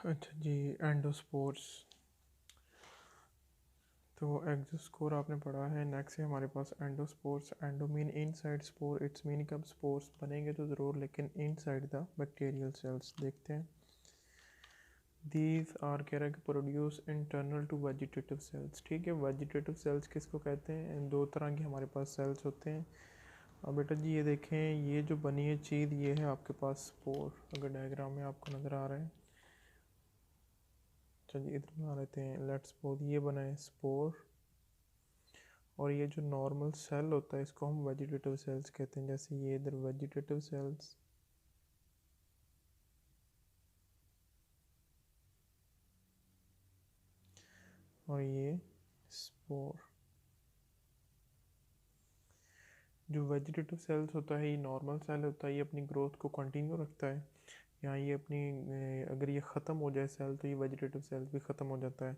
अच्छा जी, एंडोस्पोर्स। तो एक्सोस्पोर आपने पढ़ा है। नेक्स्ट है हमारे पास endospores. Endo mean inside spore, it's mean कब स्पोर्स बनेंगे तो ज़रूर, लेकिन इनसाइड द बैक्टीरियल सेल्स। देखते हैं। दीज आर कह रहा है कि produce internal to vegetative cells. ठीक है, वेजिटेटिव सेल्स किसको कहते हैं? दो तरह के हमारे पास सेल्स होते हैं। अब बेटा जी ये देखें, ये जो बनी है चीज़, ये है आपके पास स्पोर। अगर डायग्राम में आपको नज़र आ रहा है, चलिए इधर बना लेते हैं। लेट्स सपोज ये बना है स्पोर, और ये जो नॉर्मल सेल होता है इसको हम वेजिटेटिव सेल्स कहते हैं। जैसे ये इधर वेजिटेटिव सेल्स, और ये स्पोर। जो वेजिटेटिव सेल्स होता है, ये नॉर्मल सेल होता है, ये अपनी ग्रोथ को कंटिन्यू रखता है। यहाँ ये अपनी अगर ये ख़त्म हो जाए सेल, तो ये वेजिटेटिव सेल्स भी ख़त्म हो जाता है।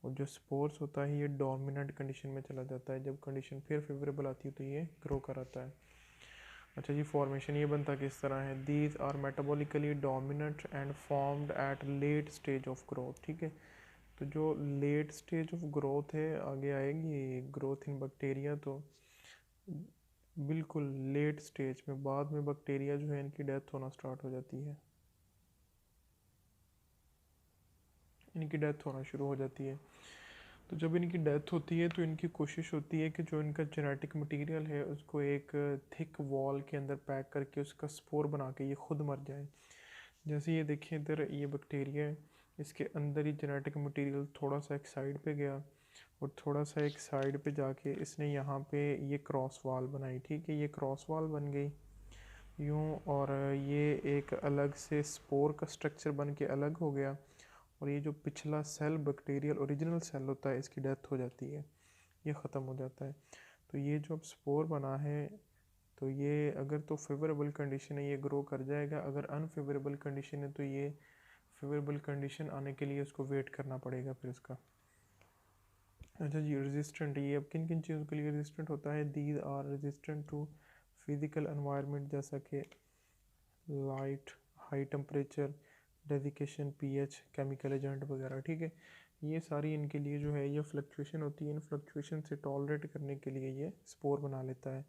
और जो स्पोर्स होता है, ये डोमिनेंट कंडीशन में चला जाता है। जब कंडीशन फिर फेवरेबल आती है तो ये ग्रो कराता है। अच्छा जी, फॉर्मेशन ये बनता किस तरह है? These are metabolically dominant and formed at late stage of growth. ठीक है, तो जो लेट स्टेज ऑफ ग्रोथ है, आगे आएगी ग्रोथ इन बैक्टीरिया, तो बिल्कुल लेट स्टेज में, बाद में बैक्टीरिया जो है इनकी डेथ होना स्टार्ट हो जाती है, इनकी डेथ होना शुरू हो जाती है। तो जब इनकी डेथ होती है तो इनकी कोशिश होती है कि जो इनका जेनेटिक मटेरियल है उसको एक थिक वॉल के अंदर पैक करके उसका स्पोर बना के ये खुद मर जाए। जैसे ये देखिए इधर ये बैक्टीरिया है, इसके अंदर ही जेनेटिक मटेरियल थोड़ा सा एक साइड पे गया, और थोड़ा सा एक साइड पे जाके इसने यहाँ पे ये क्रॉस वॉल बनाई। ठीक है, ये क्रॉस वॉल बन गई यूँ, और ये एक अलग से स्पोर का स्ट्रक्चर बन के अलग हो गया। और ये जो पिछला सेल बैक्टीरियल ओरिजिनल सेल होता है, इसकी डेथ हो जाती है, ये ख़त्म हो जाता है। तो ये जो अब स्पोर बना है, तो ये अगर तो फेवरेबल कंडीशन है ये ग्रो कर जाएगा, अगर अनफेवरेबल कंडीशन है तो ये फेवरेबल कंडीशन आने के लिए उसको वेट करना पड़ेगा फिर उसका। अच्छा जी, रेजिस्टेंट, ये अब किन किन चीज़ों के लिए रेजिस्टेंट होता है? These are resistant to physical environment, जैसा कि light, high temperature, desiccation, pH, chemical agent वगैरह। ठीक है, ये सारी इनके लिए जो है ये फ्लक्चुएशन होती है। इन फ्लक्चुएशन से टॉलरेट करने के लिए ये स्पोर बना लेता है।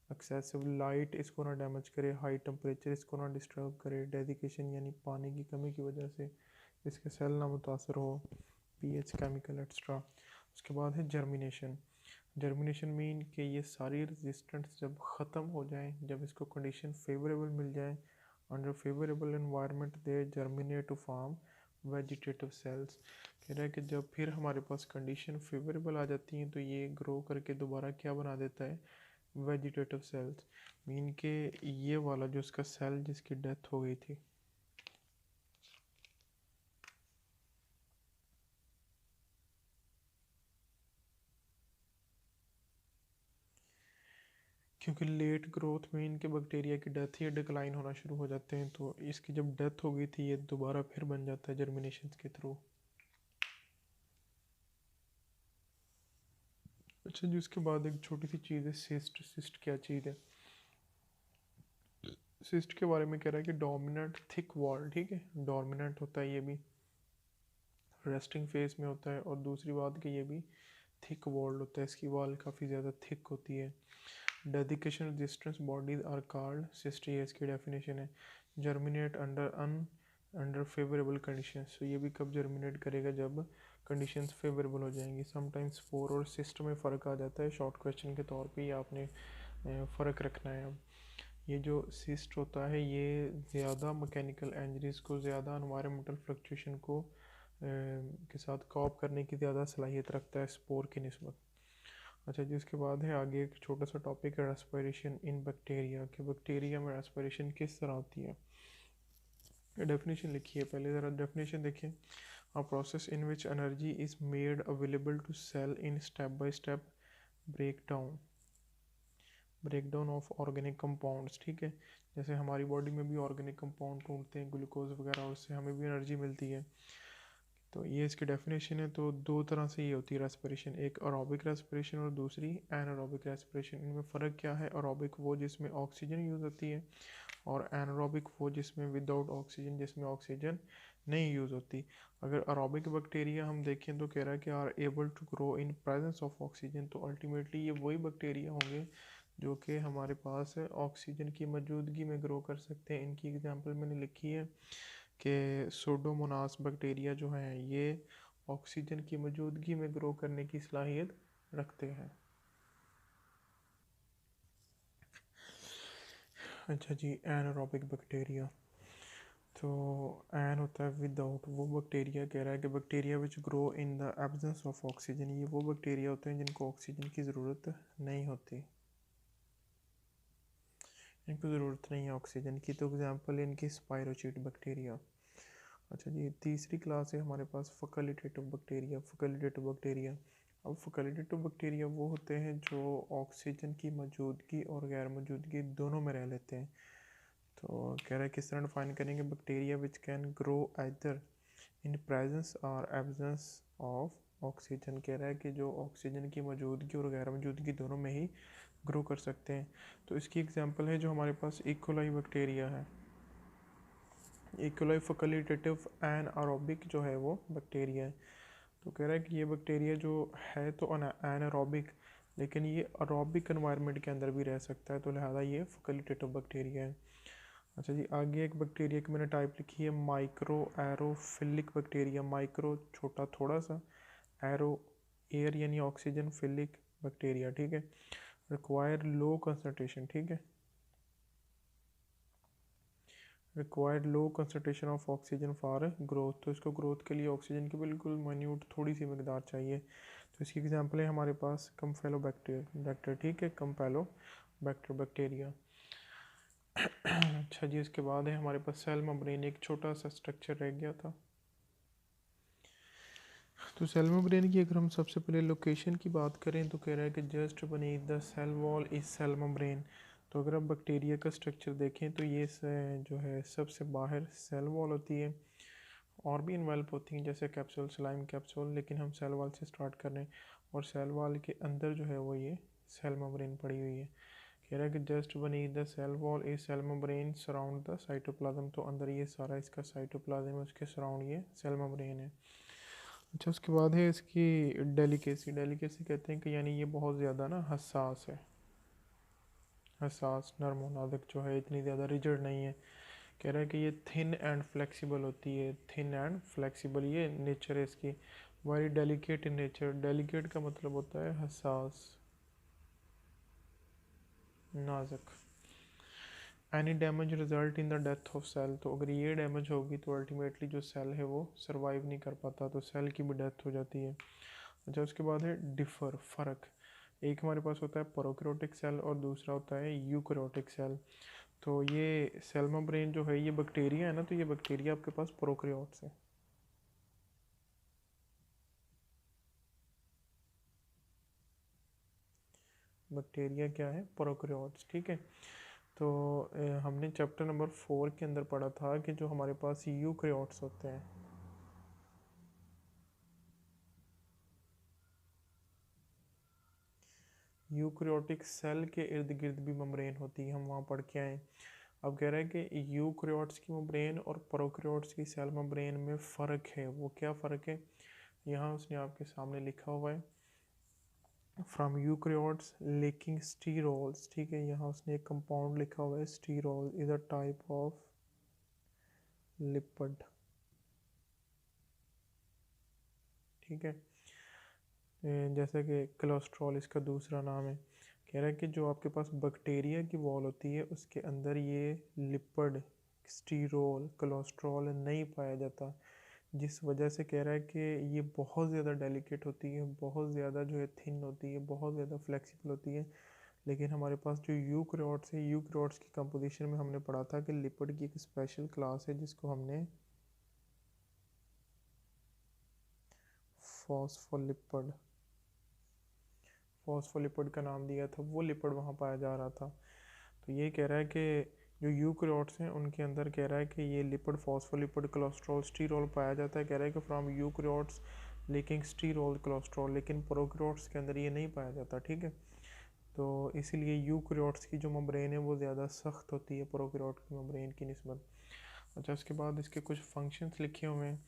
एक्सेसिव लाइट इसको ना डैमेज करे, हाई टेम्परेचर इसको ना डिस्टर्ब करे, डेजिकेशन यानी पानी की कमी की वजह से इसके सेल ना मुतासर हो, पीएच, केमिकल एक्स्ट्रा। उसके बाद है जर्मिनेशन। जर्मिनेशन मीन कि ये सारी रेजिस्टेंस जब ख़त्म हो जाए, जब इसको कंडीशन फेवरेबल मिल जाए, under favourable environment they germinate to form vegetative cells. कह रहा है कि जब फिर हमारे पास कंडीशन फेवरेबल आ जाती हैं तो ये ग्रो करके दोबारा क्या बना देता है? Vegetative cells. मीन के ये वाला जो इसका सेल जिसकी डेथ हो गई थी, क्योंकि लेट ग्रोथ में इनके बैक्टीरिया की डेथ या डिक्लाइन होना शुरू हो जाते हैं, तो इसकी जब डेथ हो गई थी ये दोबारा फिर बन जाता है जर्मिनेशन के थ्रू। अच्छा जी, उसके बाद एक छोटी सी चीज़ है सिस्ट। सिस्ट क्या चीज़ है? सिस्ट के बारे में कह रहा है कि डोमिनेंट थिक वॉल। ठीक है, डोमिनेंट होता है ये भी, रेस्टिंग फेज में होता है, और दूसरी बात कि ये भी थिक वॉल्ड होता है, इसकी वॉल काफ़ी ज़्यादा थिक होती है। Desiccation resistance bodies are called cyst, ये इसकी डेफिनेशन है। जर्मिनेट अंडर फेवरेबल कंडीशंस, तो ये भी कब जर्मिनेट करेगा? जब कंडीशंस फेवरेबल हो जाएंगी। समटाइम्स स्पोर और सिस्ट में फ़र्क आ जाता है, शॉर्ट क्वेश्चन के तौर पे ये आपने फ़र्क रखना है। अब ये जो सिस्ट होता है ये ज़्यादा मैकेनिकल इंजरीज को, ज़्यादा एनवायरमेंटल फ्लक्चुएशन को के साथ कॉप करने की ज़्यादा सलाहियत रखता है स्पोर की निस्बत। अच्छा जी, उसके बाद है आगे एक छोटा सा टॉपिक है रेस्पिरेशन इन बैक्टीरिया, कि बैक्टीरिया में रेस्पिरेशन किस तरह होती है। डेफिनेशन लिखिए, पहले ज़रा डेफिनेशन देखिए। A process in which energy is made available to cell in step by step breakdown of organic compounds. ठीक है, जैसे हमारी बॉडी में भी ऑर्गेनिक कंपाउंड ढूंढते हैं, ग्लूकोज वगैरह, उससे हमें भी एनर्जी मिलती है। तो ये इसकी डेफिनेशन है। तो दो तरह से ये होती है रेस्पिरेशन, एक एरोबिक रेस्पिरेशन और दूसरी एनारोबिक रेस्पिरेशन। इनमें फ़र्क क्या है? एरोबिक वो जिसमें ऑक्सीजन यूज़ होती है, और एनारोबिक वो जिसमें विदाउट ऑक्सीजन, जिसमें ऑक्सीजन नहीं यूज़ होती। अगर एरोबिक बैक्टीरिया हम देखें तो कह रहा है कि are able to grow in presence of oxygen, तो अल्टीमेटली ये वही बैक्टीरिया होंगे जो कि हमारे पास ऑक्सीजन की मौजूदगी में ग्रो कर सकते हैं। इनकी एग्जांपल मैंने लिखी है कि सूडोमोनास बैक्टीरिया जो हैं ये ऑक्सीजन की मौजूदगी में ग्रो करने की सलाहियत रखते हैं। अच्छा जी, एनारोबिक बैक्टीरिया। तो एन होता है विदाउट, वो बैक्टीरिया कह रहा है कि bacteria which grow in the absence of oxygen, ये वो बैक्टीरिया होते हैं जिनको ऑक्सीजन की ज़रूरत नहीं होती, इनको ज़रूरत नहीं है ऑक्सीजन की। तो एग्जांपल इनकी स्पाइरोचीट बैक्टीरिया। अच्छा जी, तीसरी क्लास है हमारे पास फैकल्टेटिव बैक्टीरिया। फैकल्टेटिव बैक्टीरिया, अब फैकल्टेटिव बैक्टीरिया वो होते हैं जो ऑक्सीजन की मौजूदगी और गैर मौजूदगी दोनों में रह लेते हैं। तो कह रहा है किस तरह डिफाइन करेंगे? Bacteria which can grow either in presence और एब्सेंस ऑफ ऑक्सीजन। कह रहा है कि जो ऑक्सीजन की मौजूदगी और गैर मौजूदगी दोनों में ही ग्रो कर सकते हैं। तो इसकी एग्जांपल है जो हमारे पास इकोलाई बैक्टीरिया है। इकोलाई फैकल्टेटिव एनारोबिक जो है वो बैक्टीरिया है। तो कह रहा है कि ये बैक्टीरिया जो है तो एनारोबिक, लेकिन ये अरोबिक एनवायरनमेंट के अंदर भी रह सकता है, तो लिहाजा ये फैकल्टेटिव बैक्टीरिया है। अच्छा जी, आगे एक बैक्टीरिया की मैंने टाइप लिखी है माइक्रो एरोफिलिक बैक्टीरिया। माइक्रो छोटा थोड़ा सा, एरो एयर यानी ऑक्सीजन, फिलिक बैक्टीरिया, ठीक है। रिक्वायर लो कंसनट्रेशन, ठीक है, required low concentration of oxygen for growth. तो इसको ग्रोथ के लिए ऑक्सीजन की बिल्कुल माइन्यूट थोड़ी सी मकदार चाहिए। तो इसकी एग्जांपल है हमारे पास कंपैलोबैक्टर, ठीक है, कंपैलोबैक्टर बैक्टीरिया। अच्छा जी, इसके बाद है हमारे पास सेल मेम्ब्रेन, एक छोटा सा स्ट्रक्चर रह गया था। तो सेल मेम्ब्रेन की अगर हम सबसे पहले लोकेशन की बात करें तो कह रहा है कि just beneath the cell wall is cell membrane. तो अगर आप बैक्टीरिया का स्ट्रक्चर देखें तो ये जो है सबसे बाहर सेल वॉल होती है, और भी इन्वेल्प होती हैं जैसे कैप्सूल, स्लाइम कैप्सूल, लेकिन हम सेल वॉल से स्टार्ट कर रहे हैं। और सेल वॉल के अंदर जो है वो ये सेल मेम्ब्रेन पड़ी हुई है। कह रहा है कि just beneath the cell wall is cell membrane surround the cytoplasm. तो अंदर ये सारा इसका साइटोप्लाज्म है, उसके सराउंड ये सेल मेम्ब्रेन है। अच्छा, उसके बाद है इसकी डेलिकेसी। डेलिकेसी कहते हैं कि यानी ये बहुत ज़्यादा ना हसास है, हसास, नरम नाजुक जो है, इतनी ज़्यादा रिजिड नहीं है। कह रहा है कि ये थिन एंड फ्लेक्सिबल होती है, थिन एंड फ्लेक्सिबल ये नेचर है इसकी। Very delicate in nature, delicate का मतलब होता है हसास, नाजुक। Any damage result in the death of cell, तो अगर ये डैमेज होगी तो अल्टीमेटली जो सेल है वो सर्वाइव नहीं कर पाता, तो सेल की भी डेथ हो जाती है। अच्छा, उसके बाद है डिफर, फ़र्क। एक हमारे पास होता है प्रोकैरियोटिक सेल और दूसरा होता है यूकैरियोटिक सेल। तो ये सेल मेम्ब्रेन जो है ये बैक्टीरिया है ना, तो ये बैक्टीरिया आपके पास प्रोकैरियोट्स है। बैक्टीरिया क्या है? प्रोकैरियोट्स, ठीक है। तो हमने चैप्टर नंबर 4 के अंदर पढ़ा था कि जो हमारे पास यूकैरियोट्स होते हैं, यूकैरियोटिक सेल के इर्द गिर्द भी मेम्ब्रेन होती है, हम वहाँ पढ़ के आए। अब कह रहा है कि यूकैरियोट्स की मेम्ब्रेन और प्रोकैरियोट्स की सेल मेम्ब्रेन में फ़र्क है। वो क्या फ़र्क है? यहाँ उसने आपके सामने लिखा हुआ है, फ्रॉम यूकैरियोट्स लेकिंग स्टीरोल्स, ठीक है। यहाँ उसने एक कंपाउंड लिखा हुआ है, sterol is a type of lipid, ठीक है। जैसे कि कोलेस्ट्रॉल इसका दूसरा नाम है। कह रहा है कि जो आपके पास बैक्टीरिया की वॉल होती है उसके अंदर ये लिपिड, स्टीरोल, कोलेस्ट्रॉल नहीं पाया जाता, जिस वजह से कह रहा है कि ये बहुत ज़्यादा डेलिकेट होती है, बहुत ज़्यादा जो है थिन होती है, बहुत ज़्यादा फ्लेक्सिबल होती है। लेकिन हमारे पास जो यूकैरियोट्स है, यूकैरियोट्स की कंपोजिशन में हमने पढ़ा था कि लिपिड की एक स्पेशल क्लास है जिसको हमने फॉस्फोलिपिड, फॉस्फोलिपिड का नाम दिया था, वो लिपिड वहाँ पाया जा रहा था। तो ये कह रहा है कि जो यूकैरियोट्स हैं उनके अंदर कह रहा है कि ये लिपिड, फॉस्फोलिपिड, कोलेस्ट्रॉल, स्टीरोल पाया जाता है। कह रहा है कि फ्रॉम यूकैरियोट्स लेकिन स्टीरोल, कोलेस्ट्रॉल, लेकिन प्रोकैरियोट्स के अंदर ये नहीं पाया जाता। ठीक है, तो इसीलिए यूकैरियोट्स की जो मेम्ब्रेन है वो ज़्यादा सख्त होती है प्रोकैरियोट की मेम्ब्रेन की निस्बत। अच्छा, उसके बाद इसके कुछ फंक्शंस लिखे हुए हैं।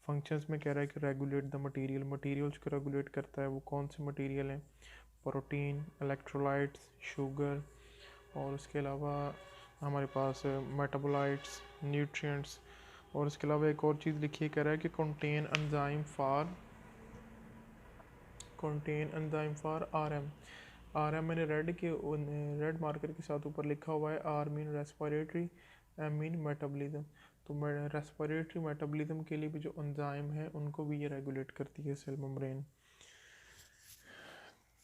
फंक्शंस में कह रहा है कि रेगुलेट द मटेरियल, मटेरियल्स को रेगुलेट करता है। वो कौन से मटेरियल हैं? प्रोटीन, इलेक्ट्रोलाइट्स, शुगर, और उसके अलावा हमारे पास मेटाबोलाइट्स, न्यूट्रिएंट्स, और इसके अलावा एक और चीज़ लिखी है, कह रहा है कि contain enzyme for RM. RM मैंने रेड मार्कर के साथ ऊपर लिखा हुआ है। R mean respiratory, M mean metabolism. तो रेस्पिरेटरी मेटाबॉलिज्म के लिए भी जो एंजाइम है उनको भी ये रेगुलेट करती है सेल मेम्ब्रेन।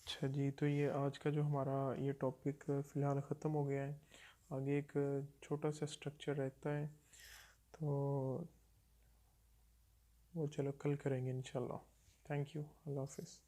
अच्छा जी, तो ये आज का जो हमारा ये टॉपिक फ़िलहाल ख़त्म हो गया है। आगे एक छोटा सा स्ट्रक्चर रहता है, तो वो चलो कल करेंगे इंशाल्लाह। थैंक यू, अल्लाह हाफिज़।